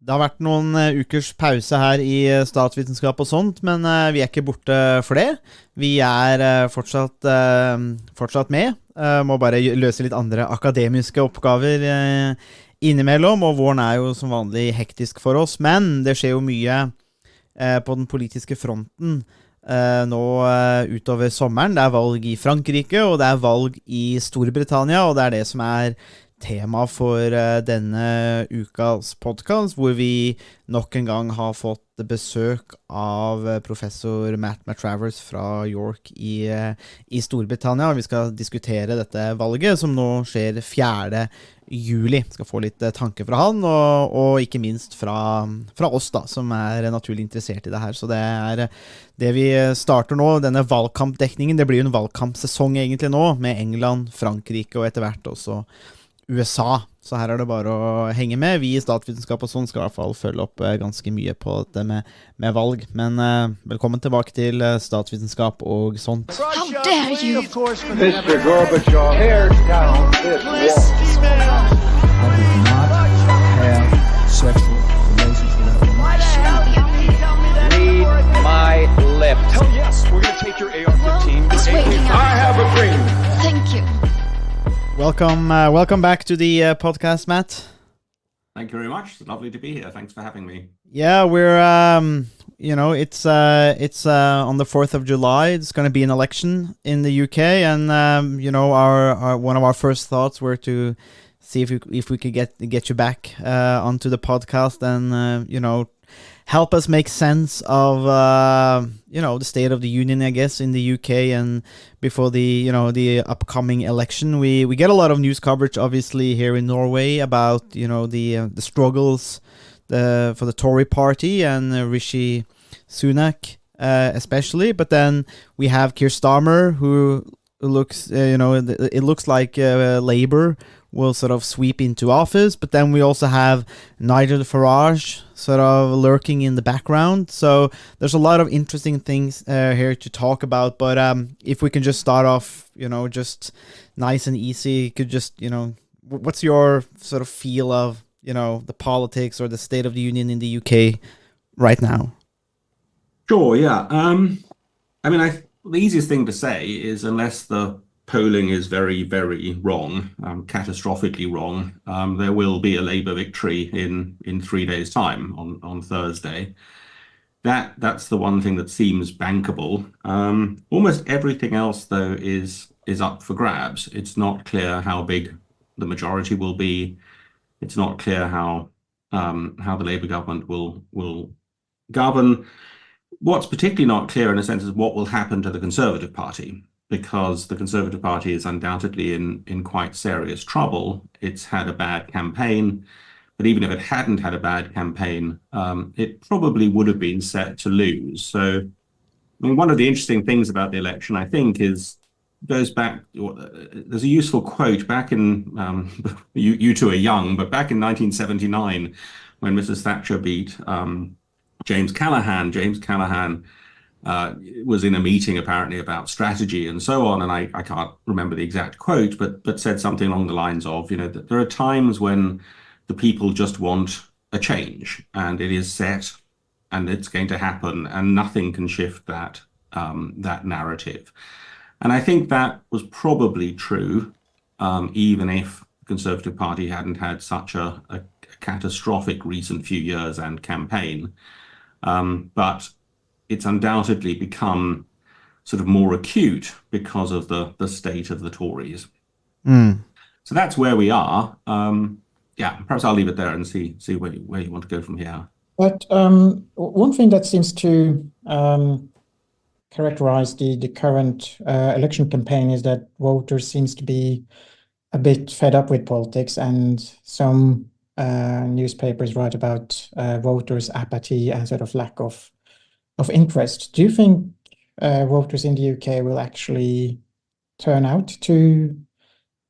Det har vært noen ukers pause her i statsvitenskap og sånt, men vi er ikke borte for det. Vi er fortsatt med. Må bare løse litt andre akademiske oppgaver innimellom, og våren er jo som vanlig hektisk for oss, men det skjer jo mye på den politiske fronten nå utover sommeren. Det er valg i Frankrike, og det er valg i Storbritannia, og det er det som er tema for denne ukas podcast, hvor vi nok en gang har fått besøk av professor Matt Matravers fra York i Storbritannia. Vi skal diskutere dette valget som nå skjer 4. juli. Skal få litt tanker fra han, og ikke minst fra oss da, som er naturlig interessert i det her. Så det er det vi starter nå, denne valgkampdekningen. Det blir jo en valgkampsesong egentlig nå, med England, Frankrike og etter hvert også USA, så her er det bare å henge med. Vi i statsvitenskap og sånn skal i hvert fall følge opp ganske mye på det med valg. Men velkommen tilbake til statsvitenskap og sånt. How dare you! Mr. Gorbachev, tear down this wall. I did not have sexual relations with that woman. Read my lips. Hell yes, we're gonna take your AR-15. It's waiting I out. have a dream. Thank you. Welcome back to the podcast, Matt. Thank you very much. It's lovely to be here. Thanks for having me. Yeah, we're it's on the 4th of July. It's going to be an election in the UK, and our one of our first thoughts were to see if we could get you back onto the podcast and help us make sense of the state of the union, I guess, in the UK, and before the upcoming election. We get a lot of news coverage, obviously, here in Norway about the struggles for the Tory party and Rishi Sunak especially, but then we have Keir Starmer, who looks it looks like Labour will sort of sweep into office, but then we also have Nigel Farage sort of lurking in the background. So there's a lot of interesting things here to talk about, but if we can just start off, just nice and easy, could just, what's your sort of feel of, the politics or the state of the union in the UK right now? Sure, yeah. The easiest thing to say is, unless the polling is very, very wrong, catastrophically wrong, there will be a Labour victory in 3 days' time on Thursday. That's the one thing that seems bankable. Almost everything else, though, is up for grabs. It's not clear how big the majority will be. It's not clear how the Labour government will govern. What's particularly not clear, in a sense, is what will happen to the Conservative Party, because the Conservative Party is undoubtedly in quite serious trouble. It's had a bad campaign, but even if it hadn't had a bad campaign, it probably would have been set to lose. So, one of the interesting things about the election, I think, goes back. There's a useful quote back in you two are young, but back in 1979, when Mrs. Thatcher beat James Callaghan. James Callaghan was in a meeting apparently about strategy and so on, and I can't remember the exact quote, but said something along the lines of, that there are times when the people just want a change, and it is set, and it's going to happen, and nothing can shift that narrative. And I think that was probably true, even if the Conservative Party hadn't had such a catastrophic recent few years and campaign. But it's undoubtedly become sort of more acute because of the state of the Tories. So that's where we are. Perhaps I'll leave it there and see where you want to go from here. But one thing that seems to characterize the current election campaign is that voters seems to be a bit fed up with politics, and some newspapers write about voters' apathy and sort of lack of interest. Do you think voters in the UK will actually turn out to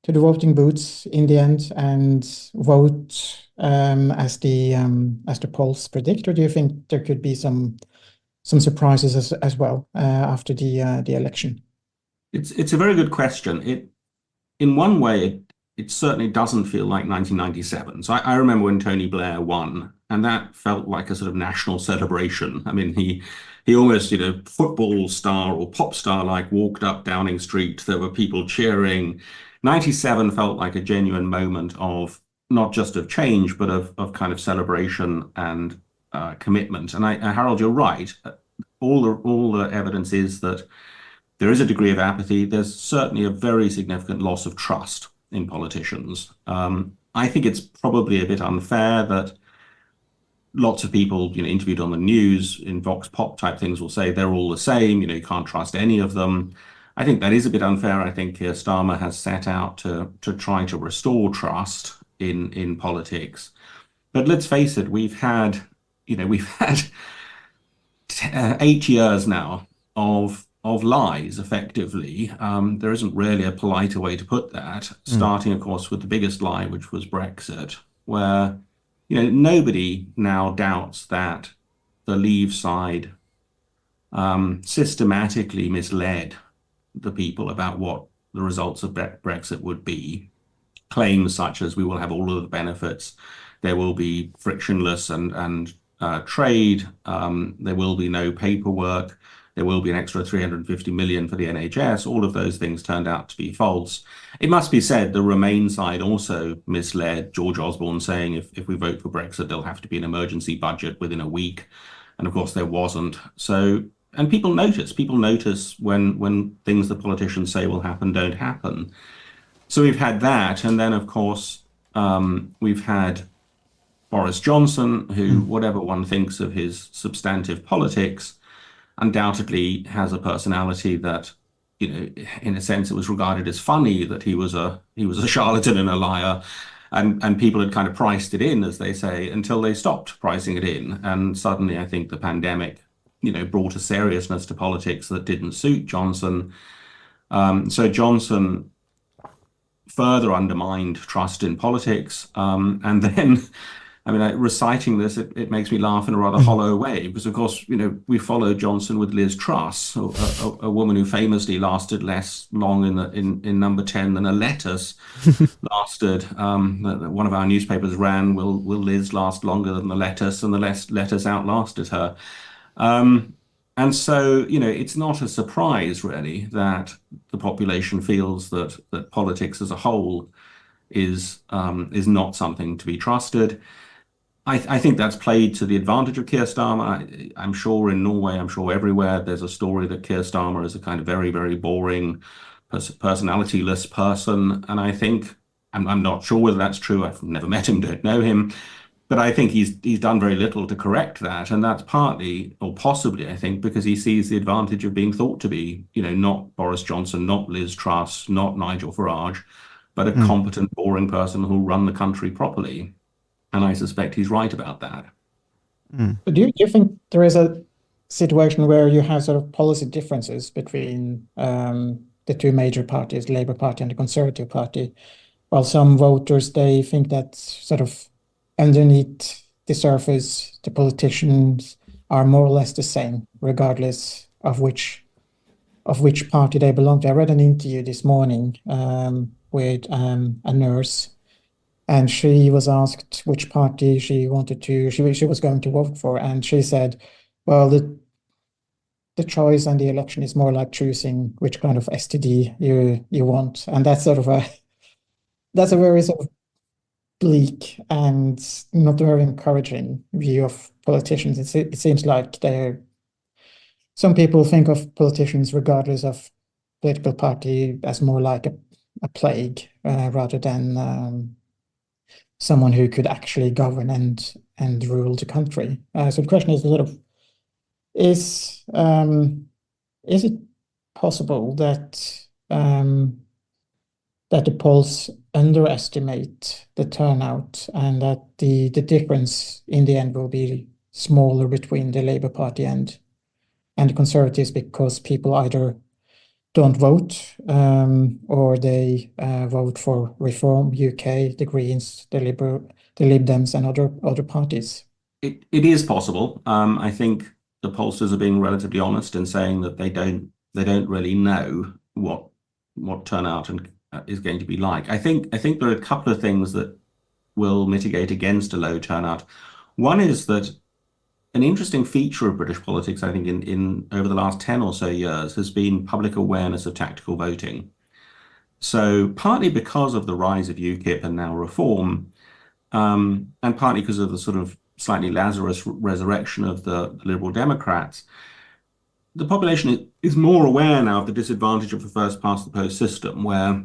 the voting booths in the end and vote as the polls predict, or do you think there could be some surprises as well after the election? It's a very good question. In one way, it certainly doesn't feel like 1997. So I remember when Tony Blair won, and that felt like a sort of national celebration. I mean, he almost, football star or pop star like walked up Downing Street. There were people cheering. 97 felt like a genuine moment of not just of change, but of kind of celebration and commitment. And Harold, you're right. All the evidence is that there is a degree of apathy. There's certainly a very significant loss of trust in politicians. I think it's probably a bit unfair that lots of people, interviewed on the news in Vox Pop type things will say they're all the same. You can't trust any of them. I think that is a bit unfair. I think Keir Starmer has set out to try to restore trust in politics. But let's face it, we've had 8 years now of lies, effectively. There isn't really a politer way to put that, starting, of course, with the biggest lie, which was Brexit, where nobody now doubts that the Leave side systematically misled the people about what the results of Brexit would be. Claims such as we will have all of the benefits, there will be frictionless and trade, there will be no paperwork, there will be an extra 350 million for the NHS. All of those things turned out to be false. It must be said the Remain side also misled George Osborne, saying if we vote for Brexit, there'll have to be an emergency budget within a week. And of course, there wasn't. So, and people notice when things the politicians say will happen don't happen. So we've had that. And then, of course, we've had Boris Johnson, who, whatever one thinks of his substantive politics, undoubtedly has a personality that, in a sense, it was regarded as funny that he was a charlatan and a liar, and people had kind of priced it in, as they say, until they stopped pricing it in. And suddenly, I think the pandemic, brought a seriousness to politics that didn't suit Johnson. So Johnson further undermined trust in politics, and then. I mean, reciting this, it makes me laugh in a rather hollow way, because, of course, we followed Johnson with Liz Truss, a woman who famously lasted less long in number 10 than a lettuce lasted. One of our newspapers ran, will Liz last longer than the lettuce? And the lettuce outlasted her. And so, it's not a surprise, really, that the population feels that politics as a whole is not something to be trusted. I think that's played to the advantage of Keir Starmer. I'm sure in Norway, I'm sure everywhere, there's a story that Keir Starmer is a kind of very, very boring, personality-less person. And I think, I'm not sure whether that's true. I've never met him, don't know him. But I think he's done very little to correct that. And that's partly, or possibly, I think, because he sees the advantage of being thought to be, not Boris Johnson, not Liz Truss, not Nigel Farage, but a competent, boring person who'll run the country properly. And I suspect he's right about that. But do you think there is a situation where you have sort of policy differences between the two major parties, the Labour Party and the Conservative Party, while some voters, they think that sort of underneath the surface, the politicians are more or less the same, regardless of which party they belong to? I read an interview this morning with a nurse, and she was asked which party she was going to vote for, and she said, well, the choice and the election is more like choosing which kind of STD you want. And that's sort of that's a very sort of bleak and not very encouraging view of politicians. It seems like some people think of politicians, regardless of political party, as more like a plague rather than someone who could actually govern and rule the country. So the question is sort of, is it possible that the polls underestimate the turnout, and that the difference in the end will be smaller between the Labour Party and the Conservatives, because people either don't vote or they vote for Reform UK, the Greens, the Lib Dems, and other parties? It is possible. I think the pollsters are being relatively honest in saying that they don't really know what turnout is going to be like. I think there are a couple of things that will mitigate against a low turnout. One is that an interesting feature of British politics, I think, in over the last 10 or so years, has been public awareness of tactical voting. So partly because of the rise of UKIP and now Reform, and partly because of the sort of slightly Lazarus resurrection of the Liberal Democrats, the population is more aware now of the disadvantage of the first past the post system, where,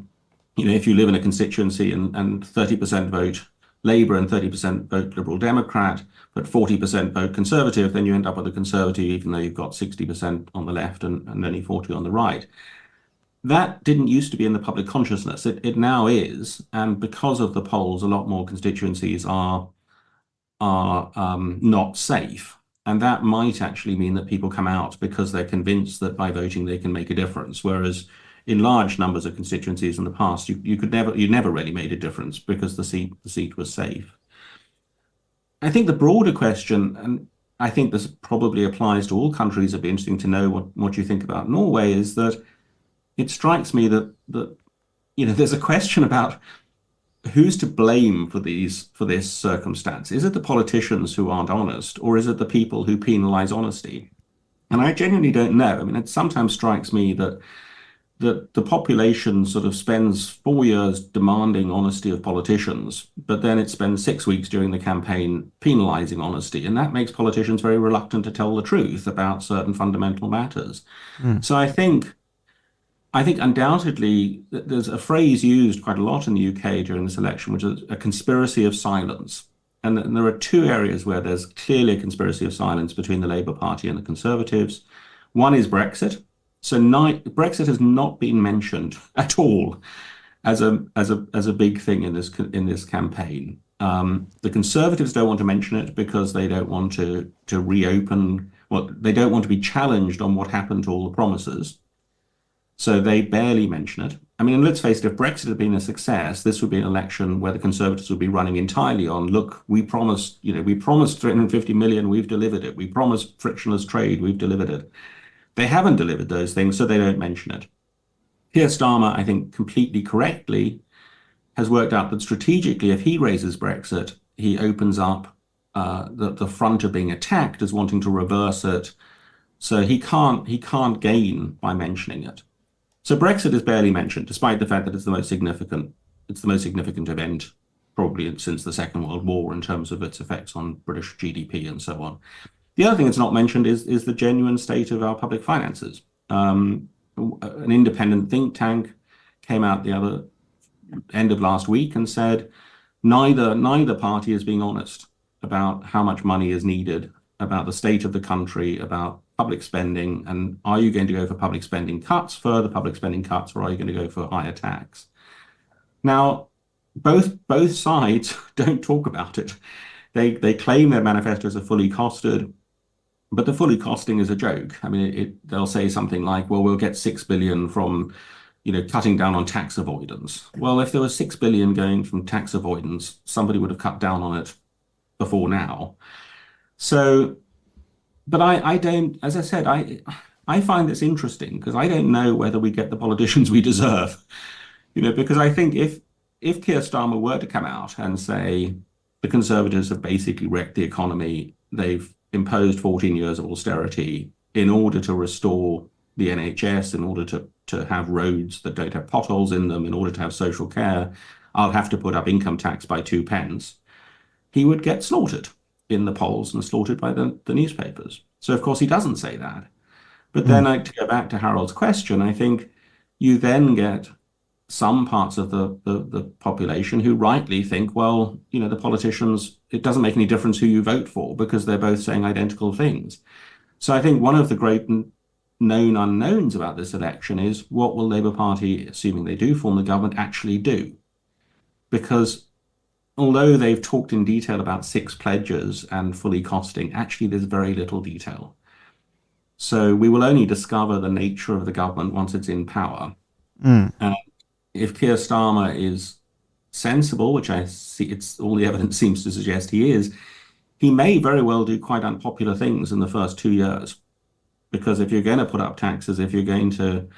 if you live in a constituency and 30% vote Labour and 30% vote Liberal Democrat, but 40% vote Conservative, then you end up with a Conservative, even though you've got 60% on the left and only 40 on the right. That didn't used to be in the public consciousness. It now is, and because of the polls, a lot more constituencies are not safe. And that might actually mean that people come out because they're convinced that by voting they can make a difference. Whereas in large numbers of constituencies in the past, you never really made a difference because the seat was safe. I think the broader question, and I think this probably applies to all countries, it'd be interesting to know what you think about Norway, is that it strikes me that there's a question about who's to blame for this circumstance. Is it the politicians who aren't honest, or is it the people who penalize honesty? And I genuinely don't know. I mean, it sometimes strikes me that the population sort of spends 4 years demanding honesty of politicians, but then it spends 6 weeks during the campaign penalizing honesty. And that makes politicians very reluctant to tell the truth about certain fundamental matters. So I think undoubtedly there's a phrase used quite a lot in the UK during this election, which is a conspiracy of silence. And there are two areas where there's clearly a conspiracy of silence between the Labour Party and the Conservatives. One is Brexit. So Brexit has not been mentioned at all as a big thing in this campaign. The Conservatives don't want to mention it because they don't want to reopen. Well, they don't want to be challenged on what happened to all the promises. So they barely mention it. I mean, and let's face it, if Brexit had been a success, this would be an election where the Conservatives would be running entirely on, look, we promised 350 million, we've delivered it. We promised frictionless trade, we've delivered it. They haven't delivered those things, so they don't mention it. Keir Starmer, I think completely correctly, has worked out that strategically, if he raises Brexit, he opens up the front of being attacked as wanting to reverse it. So he can't gain by mentioning it. So Brexit is barely mentioned, despite the fact that it's the most significant event probably since the Second World War in terms of its effects on British GDP and so on. The other thing that's not mentioned is the genuine state of our public finances. An independent think tank came out the other end of last week and said neither party is being honest about how much money is needed, about the state of the country, about public spending, and are you going to go for public spending cuts, further public spending cuts, or are you going to go for higher tax? Now, both sides don't talk about it. They claim their manifestos are fully costed, but the fully costing is a joke. I mean, they'll say something like, well, we'll get 6 billion from cutting down on tax avoidance. Well, if there was 6 billion going from tax avoidance, somebody would have cut down on it before now. So, but I don't, as I said, I find this interesting because I don't know whether we get the politicians we deserve, because I think if Keir Starmer were to come out and say the Conservatives have basically wrecked the economy, they've imposed 14 years of austerity in order to restore the NHS, in order to have roads that don't have potholes in them, in order to have social care, I'll have to put up income tax by 2 pence, he would get slaughtered in the polls and slaughtered by the newspapers. So, of course, he doesn't say that. But then to go back to Harold's question, I think you then get some parts of the population who rightly think, well, the politicians, it doesn't make any difference who you vote for because they're both saying identical things. So I think one of the great known unknowns about this election is what will Labour Party, assuming they do form the government, actually do? Because although they've talked in detail about 6 pledges and fully costing, actually there's very little detail. So we will only discover the nature of the government once it's in power. If Keir Starmer is sensible, which I see, it's all the evidence seems to suggest he is, he may very well do quite unpopular things in the first 2 years. Because if you're going to put up taxes, if you're going to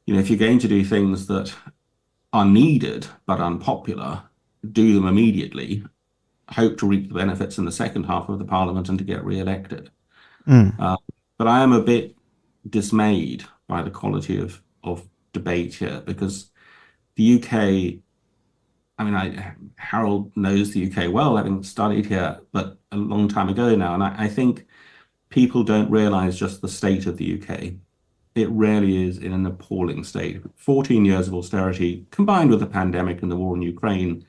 do things that are needed but unpopular, do them immediately, hope to reap the benefits in the second half of the parliament and to get re-elected. Mm. But I am a bit dismayed by the quality of debate here, because the UK, I mean, Harold knows the UK well, having studied here, but a long time ago now, and I think people don't realize just the state of the UK. It really is in an appalling state. 14 years of austerity combined with the pandemic and the war in Ukraine,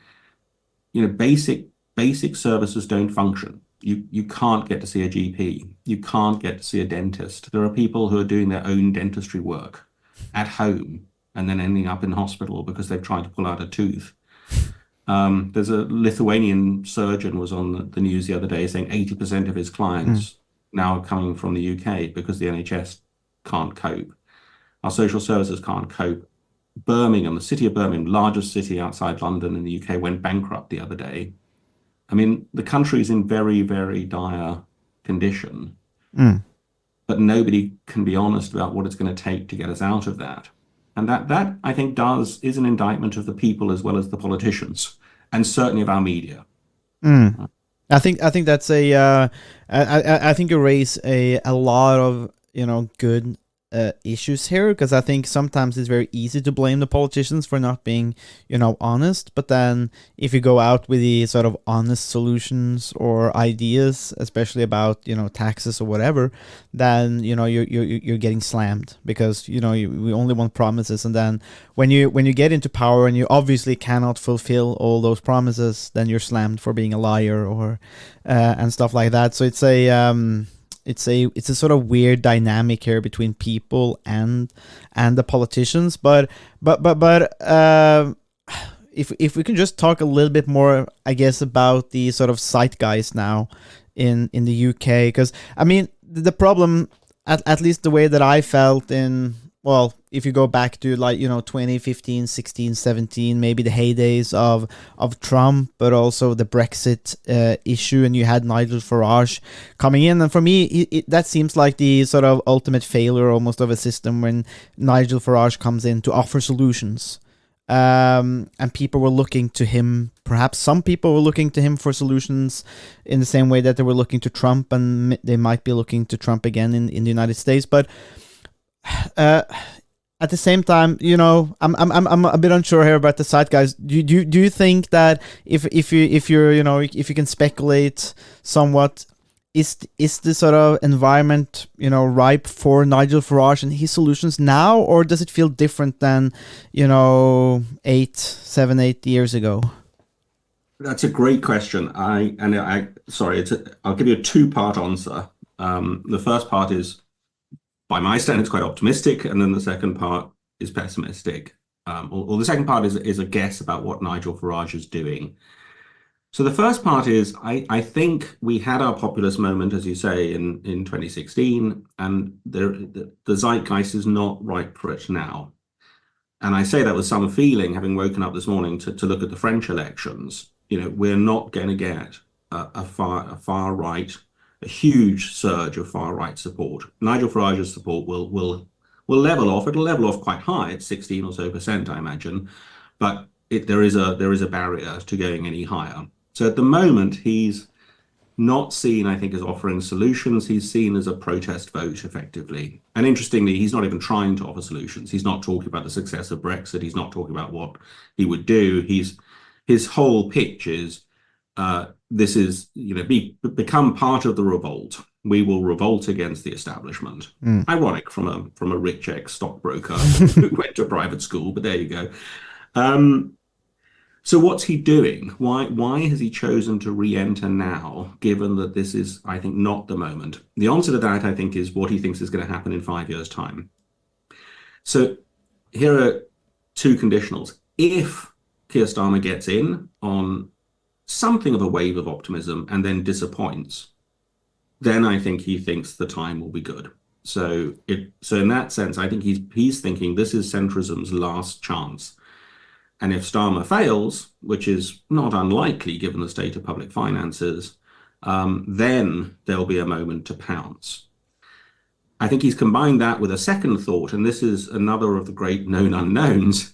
basic services don't function. You can't get to see a GP. You can't get to see a dentist. There are people who are doing their own dentistry work at home and then ending up in hospital because they've tried to pull out a tooth. There's a Lithuanian surgeon was on the news the other day saying 80% of his clients now are coming from the UK because the NHS can't cope. Our social services can't cope. Birmingham, the city of Birmingham, largest city outside London in the UK, went bankrupt the other day. I mean, the country is in very, very dire condition, but nobody can be honest about what it's going to take to get us out of that. And that I think is an indictment of the people as well as the politicians, and certainly of our media. I think that's I think you raise a lot of good issues here, because I think sometimes it's very easy to blame the politicians for not being honest, but then if you go out with the sort of honest solutions or ideas, especially about taxes or whatever, then you're getting slammed, because we only want promises, and then when you get into power and you obviously cannot fulfill all those promises, then you're slammed for being a liar or and stuff like that. So it's a sort of weird dynamic here between people and the politicians. But if we can just talk a little bit more, I guess, about the sort of zeitgeist now in the UK, because I mean the problem, at least the way that I felt if you go back to 2015, 16, 17, maybe the heydays of Trump, but also the Brexit issue, and you had Nigel Farage coming in, and for me that seems like the sort of ultimate failure almost of a system, when Nigel Farage comes in to offer solutions, and people were looking to him. Perhaps some people were looking to him for solutions in the same way that they were looking to Trump, and they might be looking to Trump again in the United States, but at the same time, I'm a bit unsure here about the zeitgeist. Do you think that if you can speculate somewhat, is the sort of environment ripe for Nigel Farage and his solutions now, or does it feel different than 7, 8 years ago? That's a great question. I'll give you a two-part answer. The first part is, by my standards, quite optimistic, and then the second part is pessimistic. Or the second part is a guess about what Nigel Farage is doing. So the first part is, I think we had our populist moment, as you say, in 2016, and the zeitgeist is not right for it now. And I say that with some feeling, having woken up this morning to look at the French elections. We're not going to get a far right, a huge surge of far right support. Nigel Farage's support will level off. It'll level off quite high at 16% or so, I imagine, but there is a barrier to going any higher. So at the moment, he's not seen, I think, as offering solutions. He's seen as a protest vote, effectively. And interestingly, he's not even trying to offer solutions. He's not talking about the success of Brexit. He's not talking about what he would do. His whole pitch is, this is, become part of the revolt. We will revolt against the establishment. Ironic from a rich ex-stockbroker who went to private school, but there you go. So what's he doing? Why has he chosen to re-enter now, given that this is, I think, not the moment? The answer to that, I think, is what he thinks is going to happen in 5 years' time. So here are two conditionals. If Keir Starmer gets in on something of a wave of optimism and then disappoints, then I think he thinks the time will be good. So in that sense, I think he's thinking this is centrism's last chance. And if Starmer fails, which is not unlikely given the state of public finances, then there'll be a moment to pounce. I think he's combined that with a second thought, and this is another of the great known unknowns,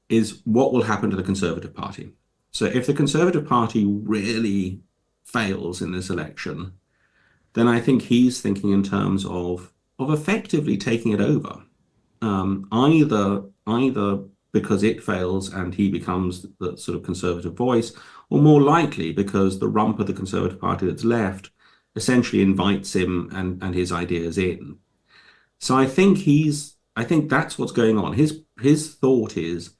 is what will happen to the Conservative Party. So if the Conservative Party really fails in this election, then I think he's thinking in terms of effectively taking it over. Either because it fails and he becomes the sort of conservative voice, or more likely because the rump of the Conservative Party that's left essentially invites him and his ideas in. So I think that's what's going on. His thought is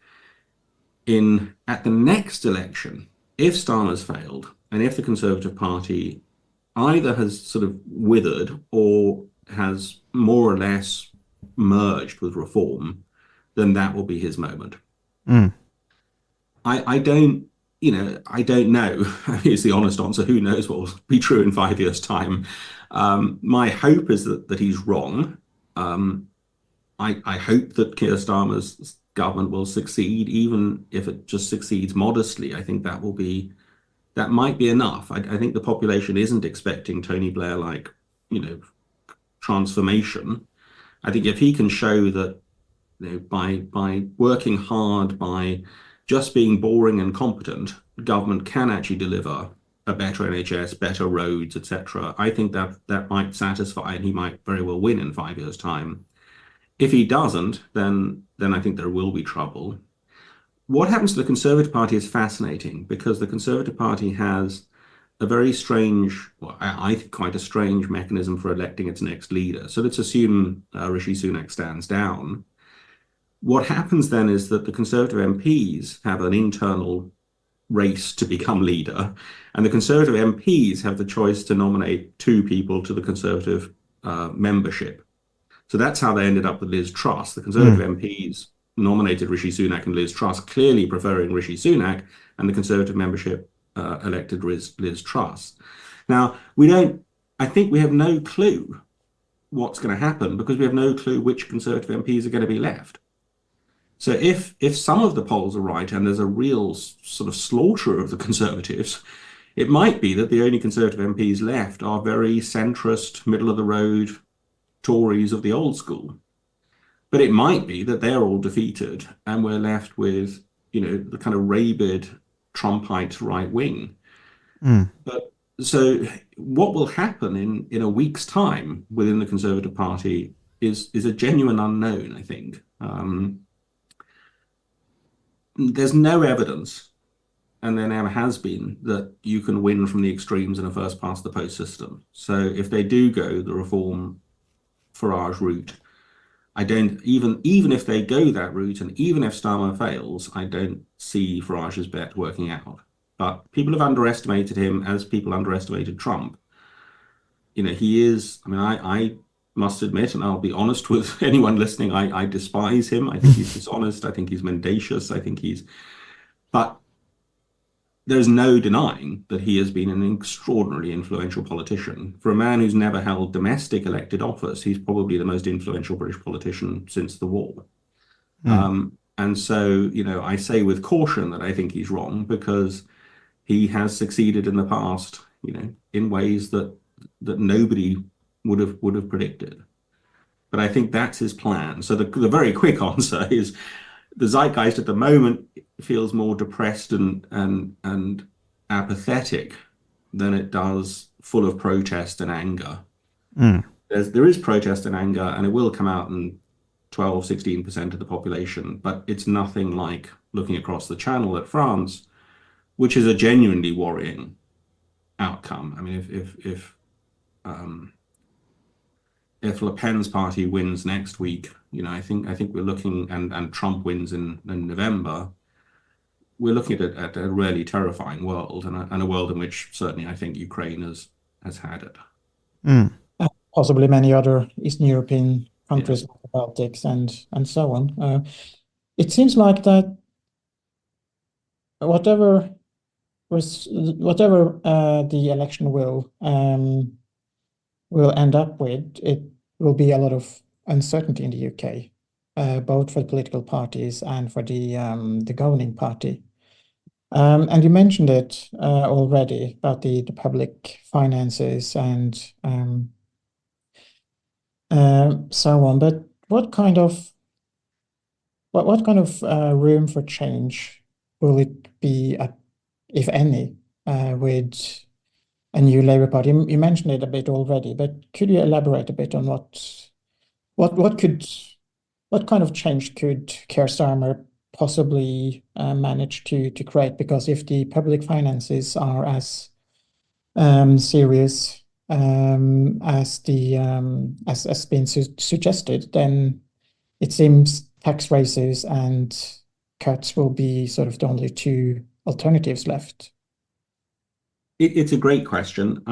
at the next election, if Starmer's failed and if the Conservative Party either has sort of withered or has more or less merged with Reform, then that will be his moment. I don't know. I mean, it's the honest answer. Who knows what will be true in 5 years' time? My hope is that he's wrong. I hope that Keir Starmer's government will succeed, even if it just succeeds modestly. I think that might be enough. I think the population isn't expecting Tony Blair-like, transformation. I think if he can show that, by working hard, by just being boring and competent, government can actually deliver a better NHS, better roads, etc. I think that might satisfy, and he might very well win in 5 years' time. If he doesn't, then I think there will be trouble. What happens to the Conservative Party is fascinating, because the Conservative Party has a very strange, I think quite a strange mechanism for electing its next leader. So let's assume Rishi Sunak stands down. What happens then is that the Conservative MPs have an internal race to become leader, and the Conservative MPs have the choice to nominate 2 people to the Conservative membership. So that's how they ended up with Liz Truss. The Conservative MPs nominated Rishi Sunak and Liz Truss, clearly preferring Rishi Sunak, and the Conservative membership elected Liz Truss. Now, I think we have no clue what's going to happen, because we have no clue which Conservative MPs are going to be left. So if some of the polls are right and there's a real sort of slaughter of the Conservatives, it might be that the only Conservative MPs left are very centrist, middle-of-the-road Tories of the old school. But it might be that they're all defeated and we're left with, the kind of rabid Trumpite right wing. But so what will happen in a week's time within the Conservative Party is a genuine unknown, I think. There's no evidence, and there never has been, that you can win from the extremes in a first past the post system. So if they do go the Reform Farage route, I don't, even if they go that route, and even if Starmer fails, I don't see Farage's bet working out. But people have underestimated him as people underestimated Trump. He is, I must admit, and I'll be honest with anyone listening, I despise him. I think he's dishonest. I think he's mendacious. But there's no denying that he has been an extraordinarily influential politician. For a man who's never held domestic elected office, he's probably the most influential British politician since the war. And so, I say with caution that I think he's wrong, because he has succeeded in the past, in ways that nobody would have predicted. But I think that's his plan. So the very quick answer is the zeitgeist at the moment feels more depressed and apathetic than it does full of protest and anger. There is protest and anger, and it will come out in 12-16% of the population, but it's nothing like looking across the channel at France, which is a genuinely worrying outcome. I mean, if Le Pen's party wins next week, I think we're looking, and Trump wins in November, we're looking at a really terrifying world, and a world in which certainly I think Ukraine has had it. Possibly many other Eastern European countries, like the Baltics and so on. It seems like that whatever the election will end up with, it will be a lot of uncertainty in the UK, both for the political parties and for the governing party. And you mentioned it already about the public finances and so on. But what kind of room for change will it be, if any, with a new Labour Party. You mentioned it a bit already, but could you elaborate a bit on what kind of change could Keir Starmer possibly manage to create? Because if the public finances are as serious as been suggested, then it seems tax raises and cuts will be sort of the only two alternatives left. It's a great question.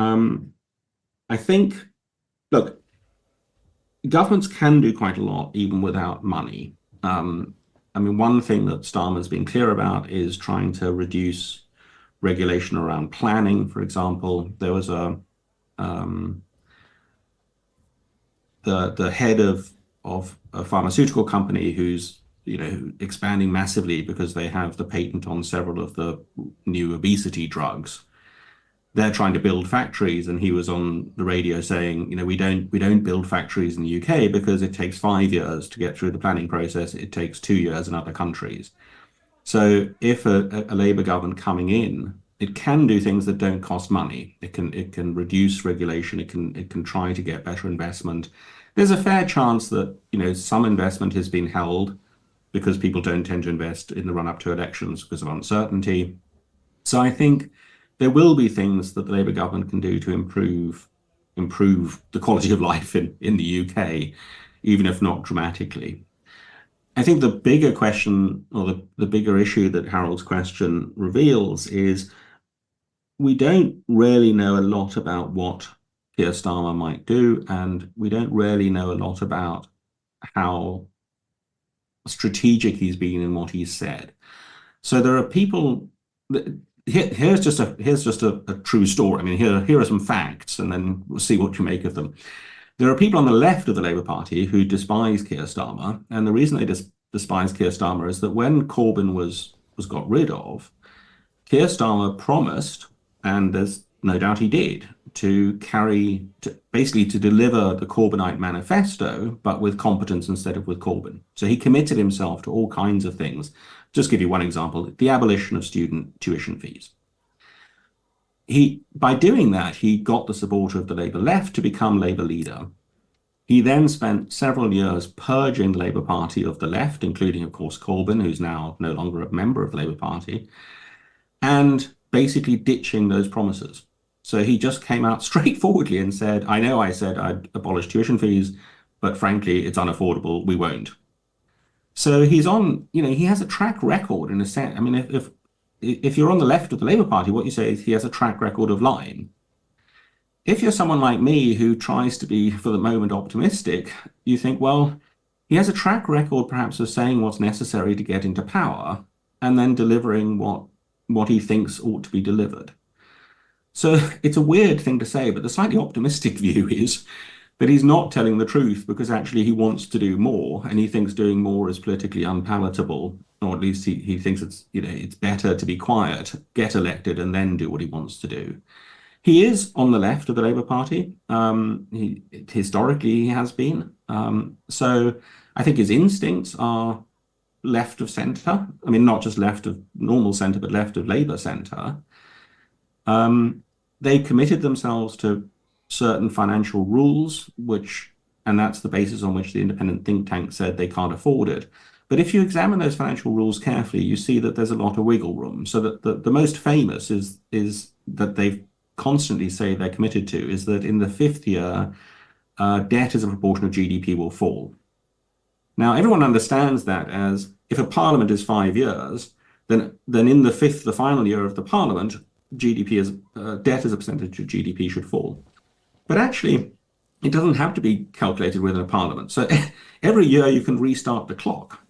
I think, look, governments can do quite a lot even without money. I mean, one thing that Starmer's been clear about is trying to reduce regulation around planning, for example. There was the head of a pharmaceutical company who's expanding massively because they have the patent on several of the new obesity drugs. They're trying to build factories, and he was on the radio saying, we don't build factories in the UK because it takes 5 years to get through the planning process. It takes 2 years in other countries. So if a Labour government coming in, it can do things that don't cost money. It can reduce regulation. It can try to get better investment. There's a fair chance that some investment has been held because people don't tend to invest in the run-up to elections because of uncertainty. So I think there will be things that the Labour government can do to improve the quality of life in the UK, even if not dramatically. I think the bigger question, or the bigger issue that Harold's question reveals, is we don't really know a lot about what Keir Starmer might do, and we don't really know a lot about how strategic he's been in what he's said. So there are people here's just a true story. I mean, here are some facts, and then we'll see what you make of them. There are people on the left of the Labour Party who despise Keir Starmer, and the reason they despise Keir Starmer is that when Corbyn was got rid of, Keir Starmer promised, and there's no doubt he did, basically to deliver the Corbynite manifesto, but with competence instead of with Corbyn. So he committed himself to all kinds of things. Just give you one example, the abolition of student tuition fees. By doing that, he got the support of the Labour left to become Labour leader. He then spent several years purging the Labour Party of the left, including, of course, Corbyn, who's now no longer a member of the Labour Party, and basically ditching those promises. So he just came out straightforwardly and said, I said I'd abolish tuition fees, but frankly, it's unaffordable. We won't. So he's on, he has a track record in a sense. I mean, if you're on the left of the Labour Party, what you say is he has a track record of lying. If you're someone like me who tries to be, for the moment, optimistic, you think, well, he has a track record perhaps of saying what's necessary to get into power and then delivering what he thinks ought to be delivered. So it's a weird thing to say, but the slightly optimistic view is that he's not telling the truth because actually he wants to do more, and he thinks doing more is politically unpalatable, or at least he thinks it's better to be quiet, get elected, and then do what he wants to do. He is on the left of the Labour Party. Historically, he has been. So I think his instincts are left of centre. I mean, not just left of normal centre, but left of Labour centre. They committed themselves to certain financial rules, and that's the basis on which the independent think tank said they can't afford it. But if you examine those financial rules carefully, you see that there's a lot of wiggle room. So that the most famous is that they've constantly say they're committed to is that in the fifth year, debt as a proportion of GDP will fall. Now, everyone understands that as if a parliament is 5 years, then in the final year of the parliament, debt as a percentage of GDP should fall. But actually, it doesn't have to be calculated within a parliament. So every year you can restart the clock.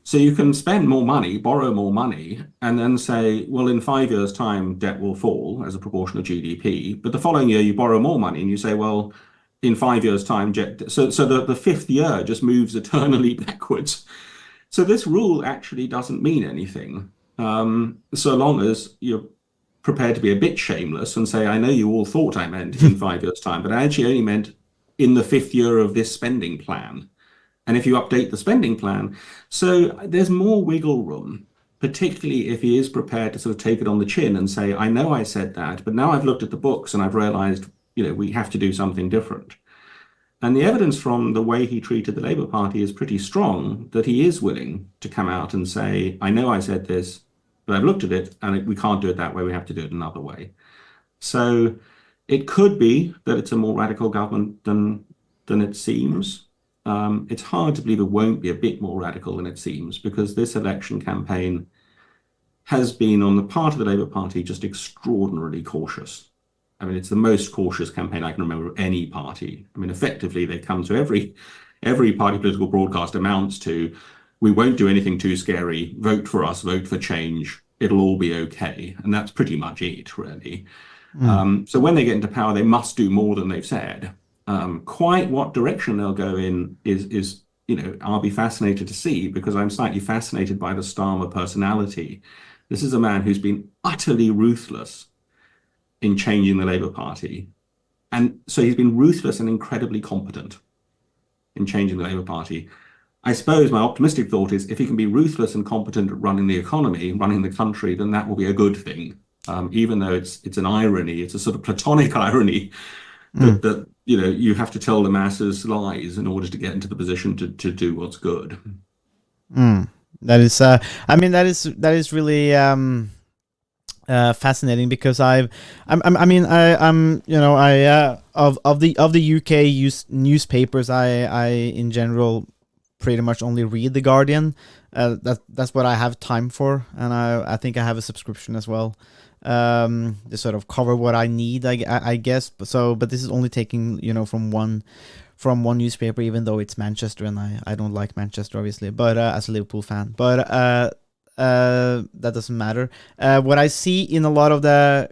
So you can spend more money, borrow more money, and then say, well, in 5 years' time, debt will fall as a proportion of GDP. But the following year, you borrow more money, and you say, well, in 5 years' time, so the fifth year just moves eternally backwards. So this rule actually doesn't mean anything, so long as you're prepared to be a bit shameless and say, I know you all thought I meant in 5 years' time, but I actually only meant in the fifth year of this spending plan. And if you update the spending plan, so there's more wiggle room, particularly if he is prepared to sort of take it on the chin and say, I know I said that, but now I've looked at the books and I've realized, we have to do something different. And the evidence from the way he treated the Labour Party is pretty strong that he is willing to come out and say, I know I said this, but I've looked at it and we can't do it that way. We have to do it another way. So it could be that it's a more radical government than it seems. It's hard to believe it won't be a bit more radical than it seems, because this election campaign has been, on the part of the Labour Party, just extraordinarily cautious. I mean, it's the most cautious campaign I can remember of any party. I mean, effectively, they come to every party political broadcast amounts to, we won't do anything too scary, vote for us, vote for change, it'll all be okay. And that's pretty much it, really. So when they get into power, they must do more than they've said. Quite what direction they'll go in is I'll be fascinated to see, because I'm slightly fascinated by the Starmer personality. This is a man who's been utterly ruthless in changing the Labour Party. And so he's been ruthless and incredibly competent in changing the Labour Party. I suppose my optimistic thought is, if he can be ruthless and competent at running the economy, running the country, then that will be a good thing. Even though it's an irony, it's a sort of platonic irony that you have to tell the masses lies in order to get into the position to do what's good. That is, that is really fascinating, because of the UK newspapers, I in general pretty much only read The Guardian. That's what I have time for, and I think I have a subscription as well, to sort of cover what I need, I guess. But this is only taking from one newspaper, even though it's Manchester, and I don't like Manchester, obviously, but as a Liverpool fan. But that doesn't matter. What I see in a lot of the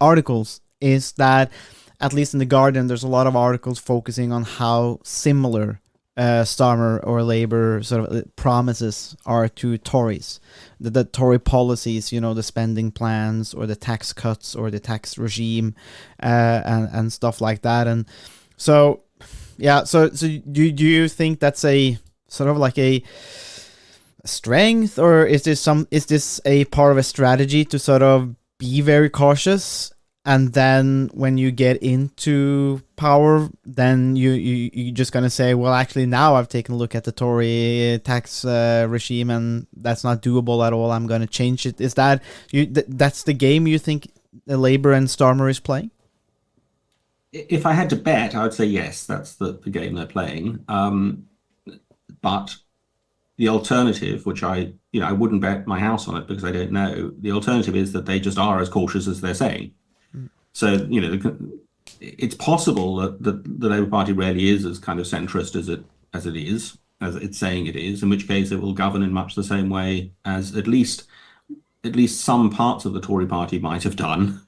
articles is that, at least in The Guardian, there's a lot of articles focusing on how similar Starmer or Labour sort of promises are to Tories. The Tory policies, the spending plans or the tax cuts or the tax regime, and stuff like that. And so, yeah. So do you think that's a sort of like a strength, or is this a part of a strategy to sort of be very cautious, and then when you get into power, then you're just gonna say, well, actually now I've taken a look at the Tory tax regime and that's not doable at all, I'm gonna change it? Is that that's the game you think Labour and Starmer is playing? If I had to bet, I would say yes, that's the game they're playing. But the alternative, which I wouldn't bet my house on it because I don't know, the alternative is that they just are as cautious as they're saying. So, it's possible that the Labour Party really is as kind of centrist as it's saying it is, in which case it will govern in much the same way as at least some parts of the Tory party might have done.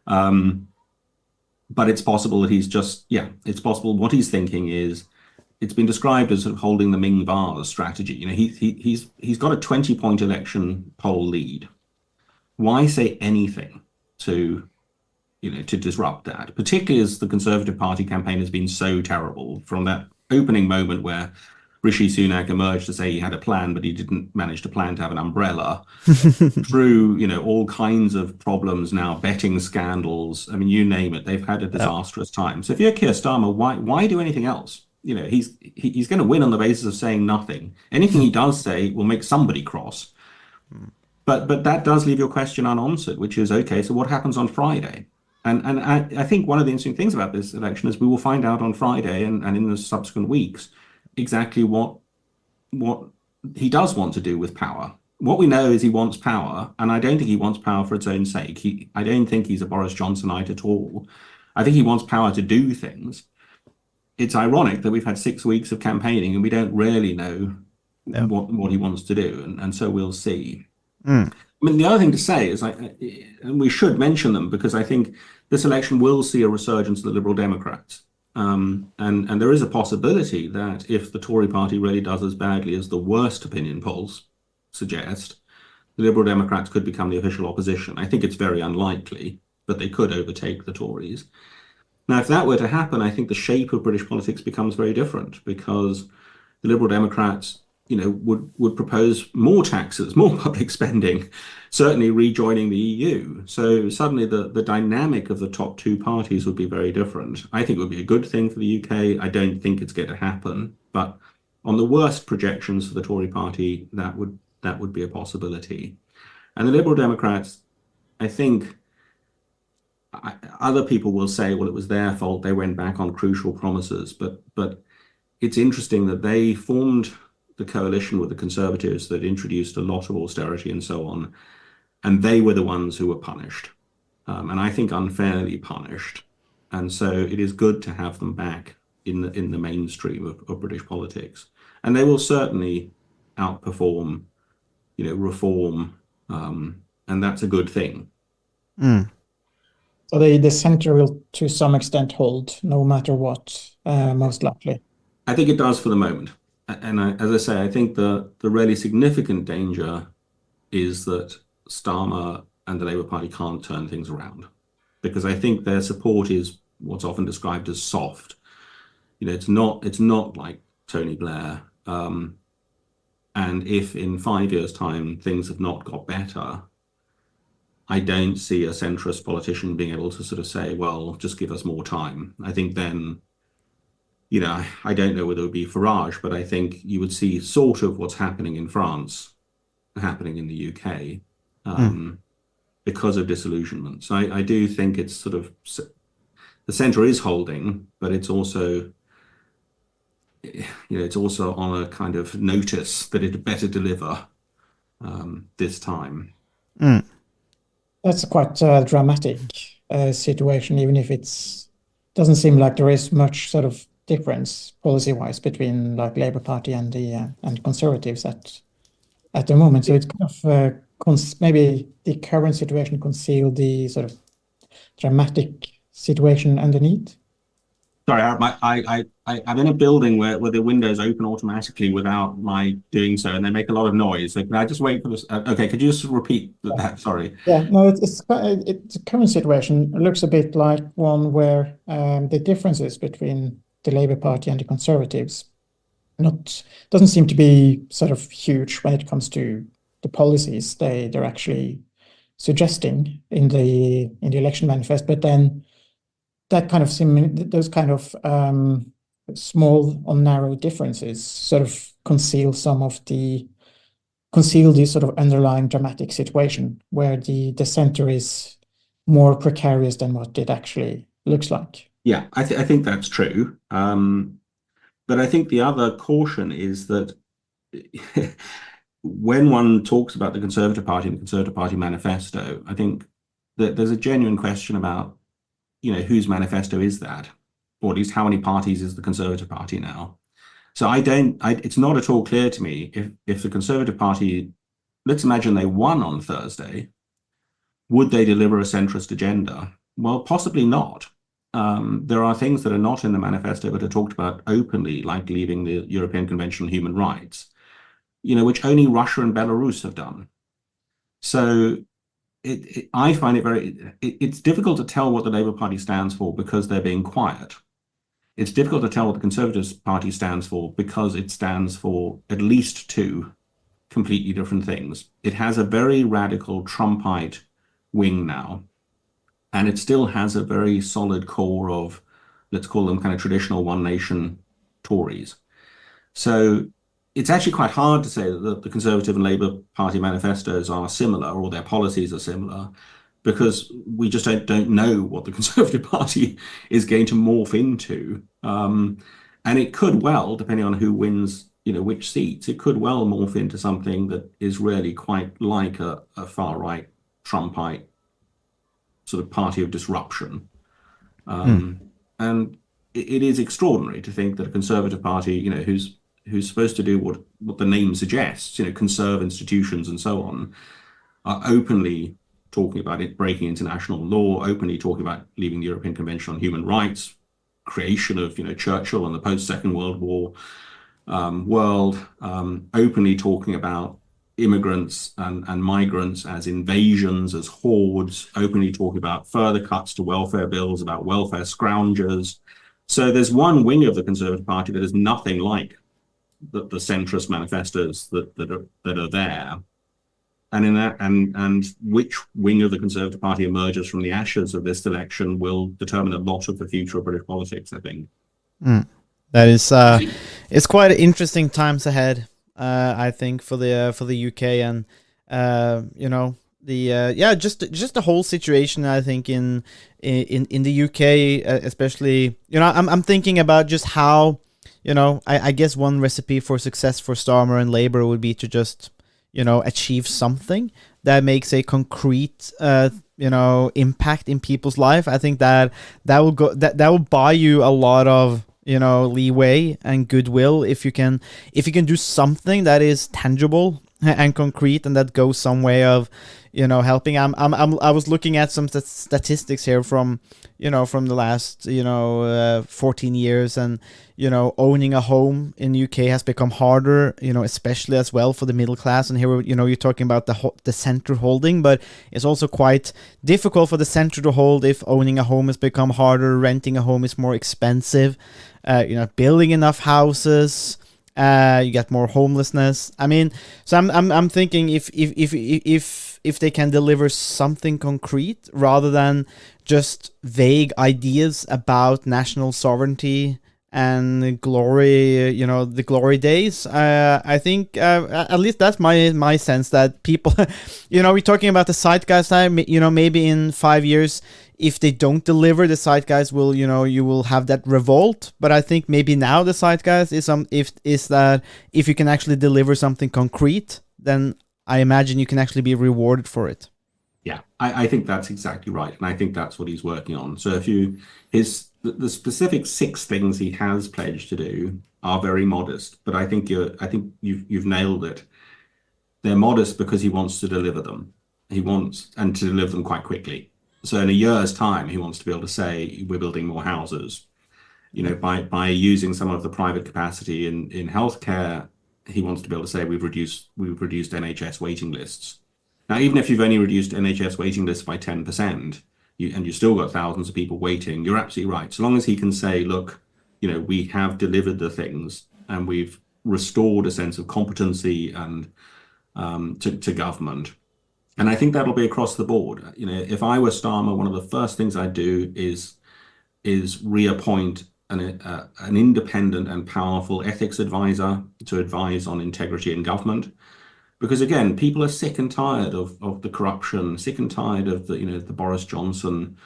But it's possible that it's possible what he's thinking is, it's been described as sort of holding the Ming vase strategy. He's got a 20-point election poll lead. Why say anything to disrupt that, particularly as the Conservative Party campaign has been so terrible, from that opening moment where Rishi Sunak emerged to say he had a plan, but he didn't manage to plan to have an umbrella, through, all kinds of problems now, betting scandals. I mean, you name it, they've had a disastrous time. So if you're Keir Starmer, why do anything else? He's going to win on the basis of saying nothing. Anything he does say will make somebody cross. But that does leave your question unanswered, which is, okay, so what happens on Friday? And I think one of the interesting things about this election is we will find out on Friday and in the subsequent weeks exactly what he does want to do with power. What we know is he wants power, and I don't think he wants power for its own sake. I don't think he's a Boris Johnsonite at all. I think he wants power to do things. It's ironic that we've had 6 weeks of campaigning and we don't really know what he wants to do, and so we'll see. I mean, the other thing to say is, and we should mention them, because I think this election will see a resurgence of the Liberal Democrats. And there is a possibility that if the Tory party really does as badly as the worst opinion polls suggest, the Liberal Democrats could become the official opposition. I think it's very unlikely, but they could overtake the Tories. Now, if that were to happen, I think the shape of British politics becomes very different, because the Liberal Democrats, would propose more taxes, more public spending, certainly rejoining the EU. So suddenly the dynamic of the top two parties would be very different. I think it would be a good thing for the UK. I don't think it's going to happen, but on the worst projections for the Tory party, that would be a possibility. And the Liberal Democrats, I think other people will say, well, it was their fault. They went back on crucial promises, but it's interesting that they formed the coalition with the Conservatives that introduced a lot of austerity and so on, and they were the ones who were punished, and I think unfairly punished. And so it is good to have them back in the mainstream of British politics, and they will certainly outperform, reform, and that's a good thing. So the centre will, to some extent, hold no matter what, most likely. I think it does for the moment. And as I say, I think the really significant danger is that Starmer and the Labour Party can't turn things around, because I think their support is what's often described as soft. It's not like Tony Blair. And if in 5 years' time things have not got better, I don't see a centrist politician being able to sort of say, well, just give us more time. I think then, I don't know whether it would be Farage, but I think you would see sort of what's happening in France happening in the UK because of disillusionment. So I do think it's sort of, the centre is holding, but it's also, it's also on a kind of notice that it better deliver this time. That's a quite dramatic situation, even if doesn't seem like there is much sort of difference policy-wise between like Labour Party and the Conservatives at the moment. So it's kind of maybe the current situation concealed the sort of dramatic situation underneath. Sorry, I'm in a building where the windows open automatically without my doing so, and they make a lot of noise. So can I just wait for this? Okay, could you just repeat that? Sorry. Yeah, no, it's the current situation looks a bit like one where the differences between the Labour Party and the Conservatives doesn't seem to be sort of huge when it comes to the policies they're actually suggesting in the election manifest, but then that kind of those kind of small or narrow differences sort of conceal the sort of underlying dramatic situation where the centre is more precarious than what it actually looks like. Yeah, I think that's true. But I think the other caution is that when one talks about the Conservative Party and the Conservative Party manifesto, I think that there's a genuine question about, whose manifesto is that? Or at least how many parties is the Conservative Party now? So it's not at all clear to me if the Conservative Party, let's imagine they won on Thursday, would they deliver a centrist agenda? Well, possibly not. There are things that are not in the manifesto but are talked about openly, like leaving the European Convention on Human Rights, which only Russia and Belarus have done. So I find it's difficult to tell what the Labour Party stands for because they're being quiet. It's difficult to tell what the Conservative Party stands for because it stands for at least two completely different things. It has a very radical Trumpite wing now, and it still has a very solid core of, let's call them kind of traditional one nation Tories. So it's actually quite hard to say that the Conservative and Labour Party manifestos are similar or their policies are similar, because we just don't know what the Conservative Party is going to morph into. And it could well, depending on who wins, which seats, it could well morph into something that is really quite like a far-right Trumpite sort of party of disruption. And it is extraordinary to think that a Conservative Party, who's supposed to do what the name suggests, conserve institutions and so on, are openly talking about it breaking international law, openly talking about leaving the European Convention on Human Rights, creation of Churchill and the post-Second World War world, openly talking about immigrants and migrants as invasions, as hordes, openly talking about further cuts to welfare bills, about welfare scroungers. So there's one wing of the Conservative Party that is nothing like the centrist manifestos that are there. And in that, and which wing of the Conservative Party emerges from the ashes of this election will determine a lot of the future of British politics, I think. That is, it's quite interesting times ahead. I think for the UK, and you know, just the whole situation. I think in the UK, especially, you know, I'm thinking about just how, you know, I guess one recipe for success for Starmer and Labour would be to just, you know, achieve something that makes a concrete, you know, impact in people's life. I think that will buy you a lot of, you know, leeway and goodwill if you can do something that is tangible and concrete, and that goes some way of, you know, helping. I was looking at some statistics here from, you know, from the last, you know, 14 years, and, you know, owning a home in UK has become harder, you know, especially as well for the middle class. And here, you know, you're talking about the centre holding, but it's also quite difficult for the centre to hold if owning a home has become harder, renting a home is more expensive, you know, building enough houses. You get more homelessness. I mean, so I'm thinking if they can deliver something concrete rather than just vague ideas about national sovereignty and glory, you know, the glory days. I think at least that's my sense, that people, you know, we're talking about the zeitgeist. You know, maybe in 5 years, if they don't deliver, the zeitgeist will, you know, you will have that revolt. But I think maybe now the zeitgeist is that if you can actually deliver something concrete, then I imagine you can actually be rewarded for it. Yeah, I think that's exactly right, and I think that's what he's working on. So if the specific 6 things he has pledged to do are very modest, but I think you've nailed it. They're modest because he wants to deliver them. He wants, and to deliver them quite quickly. So in a year's time, he wants to be able to say, we're building more houses. You know, by using some of the private capacity in healthcare, he wants to be able to say, we've reduced NHS waiting lists. Now, even if you've only reduced NHS waiting lists by 10%, and you've still got thousands of people waiting, you're absolutely right. So long as he can say, look, you know, we have delivered the things, and we've restored a sense of competency and to government. And I think that'll be across the board. You know, if I were Starmer, one of the first things I'd do is reappoint an independent and powerful ethics advisor to advise on integrity in government. Because again, people are sick and tired of the corruption, sick and tired of the Boris Johnson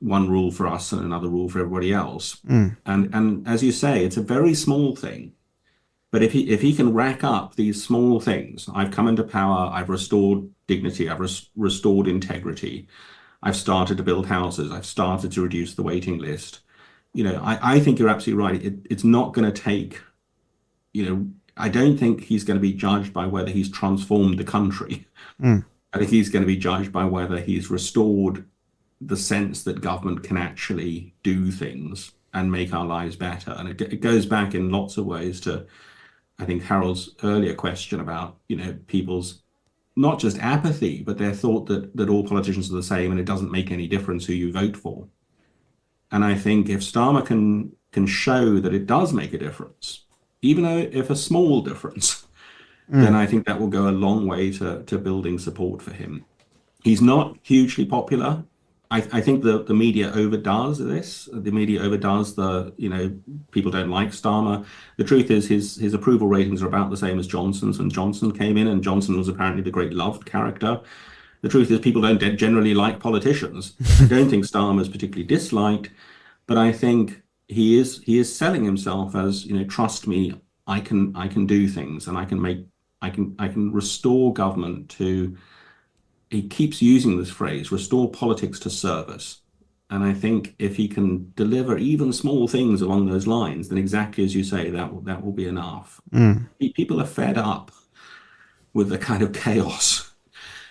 one rule for us and another rule for everybody else. And as you say, it's a very small thing. But if he can rack up these small things, I've come into power, I've restored dignity, I've restored integrity, I've started to build houses, I've started to reduce the waiting list. You know, I think you're absolutely right. It's not going to take, you know, I don't think he's going to be judged by whether he's transformed the country. I think he's going to be judged by whether he's restored the sense that government can actually do things and make our lives better. And it goes back in lots of ways to, I think, Harold's earlier question about, you know, people's not just apathy, but their thought that all politicians are the same and it doesn't make any difference who you vote for. And I think if Starmer can show that it does make a difference, even if a small difference, then I think that will go a long way to building support for him. He's not hugely popular. I think the media overdoes this. The media overdoes you know, people don't like Starmer. The truth is his approval ratings are about the same as Johnson's when Johnson came in, and Johnson was apparently the great loved character. The truth is people don't generally like politicians. I don't think Starmer's particularly disliked, but I think he is selling himself as, you know, trust me, I can do things, and I can restore government to. He keeps using this phrase, restore politics to service. And I think if he can deliver even small things along those lines, then exactly as you say, that will be enough. People are fed up with the kind of chaos.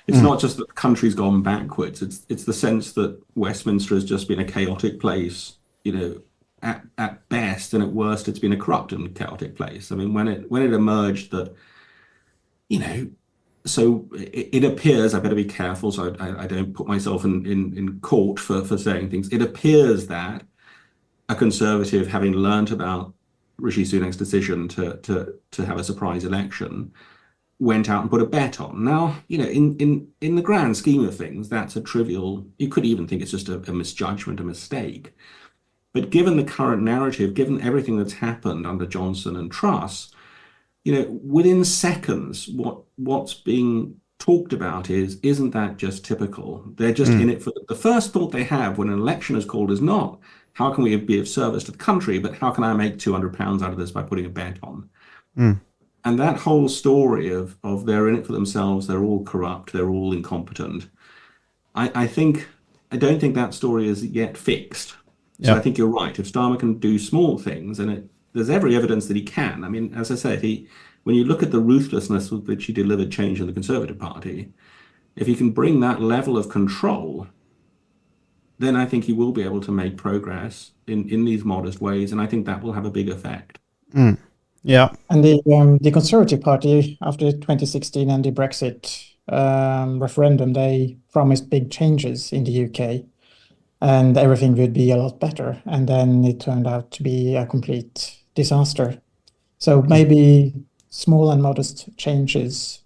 It's not just that the country's gone backwards. It's the sense that Westminster has just been a chaotic place, you know, at best, and at worst, it's been a corrupt and chaotic place. I mean, when it emerged that, you know, so it appears, I better be careful so I don't put myself in court for saying things. It appears that a Conservative, having learnt about Rishi Sunak's decision to have a surprise election, went out and put a bet on. Now, in the grand scheme of things, that's a trivial. You could even think it's just a misjudgment, a mistake. But given the current narrative, given everything that's happened under Johnson and Truss, within seconds, what's being talked about isn't that just typical? They're just in it for the first thought they have when an election is called is not how can we be of service to the country, but how can I make £200 out of this by putting a bet on? And that whole story of they're in it for themselves, they're all corrupt, they're all incompetent. I don't think that story is yet fixed. So I think you're right. If Starmer can do small things, and there's every evidence that he can. I mean, as I said, when you look at the ruthlessness with which he delivered change in the Conservative Party, if he can bring that level of control, then I think he will be able to make progress in these modest ways, and I think that will have a big effect. Yeah. And the Conservative Party, after 2016 and the Brexit referendum, they promised big changes in the UK, and everything would be a lot better. And then it turned out to be a complete disaster. So maybe small and modest changes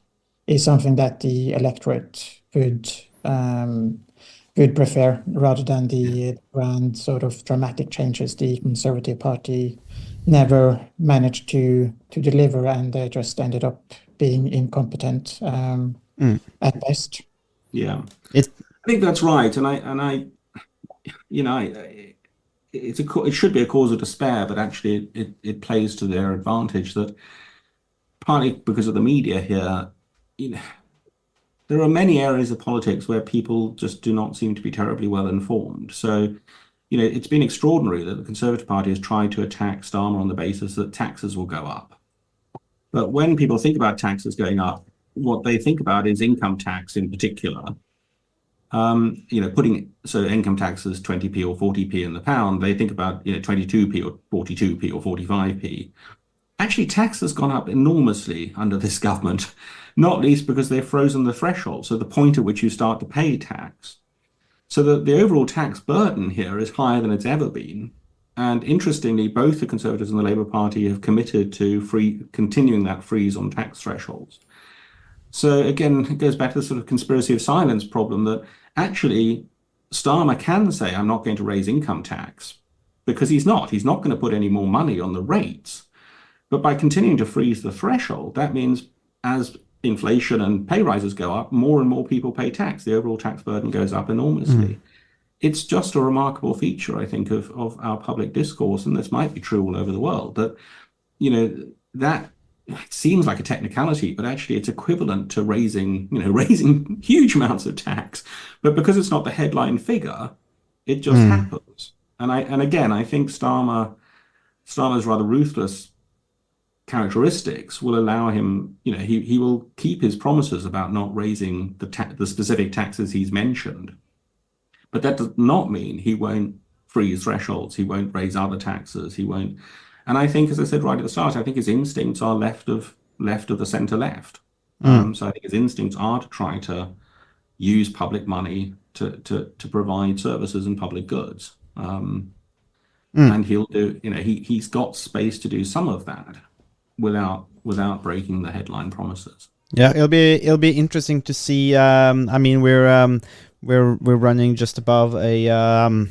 is something that the electorate would prefer, rather than the grand sort of dramatic changes the Conservative Party never managed to deliver, and they just ended up being incompetent at best. Yeah, I think that's right, and it should be a cause of despair, but actually it plays to their advantage that partly because of the media here, there are many areas of politics where people just do not seem to be terribly well informed. So, it's been extraordinary that the Conservative Party has tried to attack Starmer on the basis that taxes will go up. But when people think about taxes going up, what they think about is income tax in particular. So income tax is 20p or 40p in the pound. They think about 22p or 42p or 45p. Actually, tax has gone up enormously under this government, not least because they've frozen the threshold, so the point at which you start to pay tax. So the overall tax burden here is higher than it's ever been. And interestingly, both the Conservatives and the Labour Party have committed to continuing that freeze on tax thresholds. So again, it goes back to the sort of conspiracy of silence problem that actually Starmer can say, I'm not going to raise income tax, because he's not going to put any more money on the rates. But by continuing to freeze the threshold, that means as inflation and pay rises go up, more and more people pay tax. The overall tax burden goes up enormously. It's just a remarkable feature, I think, of our public discourse, and this might be true all over the world, that, that it seems like a technicality, but actually it's equivalent to raising huge amounts of tax. But because it's not the headline figure, it just happens. And again, I think Starmer's rather ruthless characteristics will allow him, he will keep his promises about not raising the specific taxes he's mentioned. But that does not mean he won't freeze thresholds, he won't raise other taxes, he won't. And I think, as I said right at the start, I think his instincts are left of the centre left. So I think his instincts are to try to use public money to provide services and public goods. And he'll do, he's got space to do some of that without breaking the headline promises. Yeah, it'll be interesting to see. I mean, we're running just above a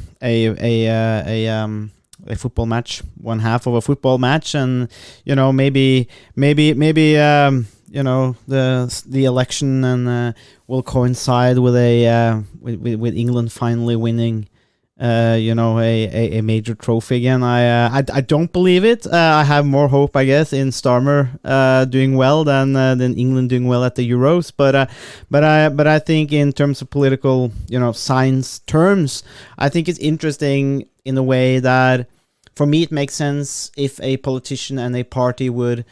football match, one half of a football match, and maybe the election and will coincide with with England finally winning a major trophy again. I don't believe it. I have more hope, I guess, in Starmer doing well than England doing well at the Euros. But I think in terms of political science terms, I think it's interesting in a way that for me it makes sense if a politician and a party would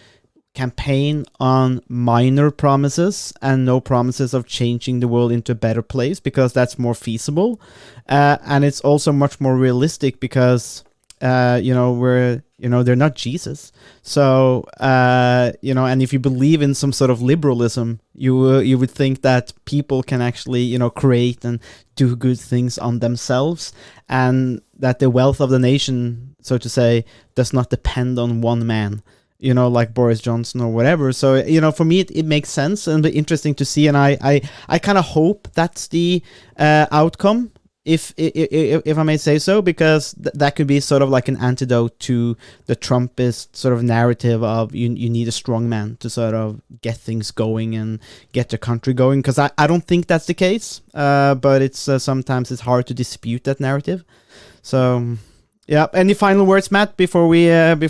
campaign on minor promises and no promises of changing the world into a better place, because that's more feasible, and it's also much more realistic because we're they're not Jesus. So, and if you believe in some sort of liberalism, you would think that people can actually, create and do good things on themselves, and that the wealth of the nation, so to say, does not depend on one man, like Boris Johnson or whatever. So, for me, it makes sense and interesting to see. And I kind of hope that's the outcome, if I may say so, because that could be sort of like an antidote to the Trumpist sort of narrative of you need a strong man to sort of get things going and get the country going. Because I don't think that's the case, but it's sometimes it's hard to dispute that narrative. So, yeah. Any final words, Matt, before we leave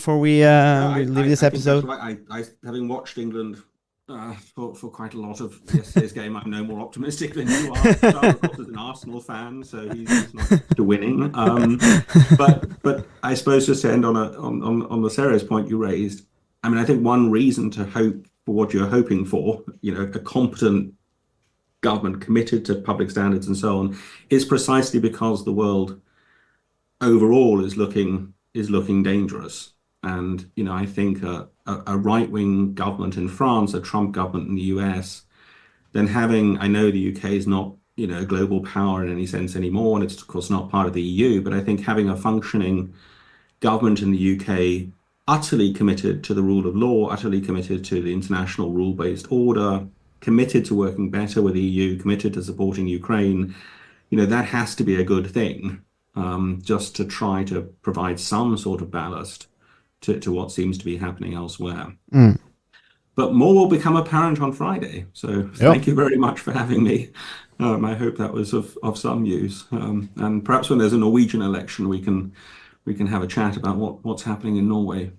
this episode? I having watched England for quite a lot of yesterday's game, I'm no more optimistic than you are. Of course, as an Arsenal fan, so he's not to winning. But I suppose just to end on the serious point you raised, I mean, I think one reason to hope for what you're hoping for, a competent government committed to public standards and so on, is precisely because the world overall is looking dangerous. And, I think a right-wing government in France, a Trump government in the US, then I know the UK is not, a global power in any sense anymore, and it's of course not part of the EU, but I think having a functioning government in the UK utterly committed to the rule of law, utterly committed to the international rule-based order, committed to working better with the EU, committed to supporting Ukraine, that has to be a good thing, just to try to provide some sort of ballast to what seems to be happening elsewhere. But more will become apparent on Friday. So thank you very much for having me. I hope that was of some use. And perhaps when there's a Norwegian election, we can have a chat about what's happening in Norway.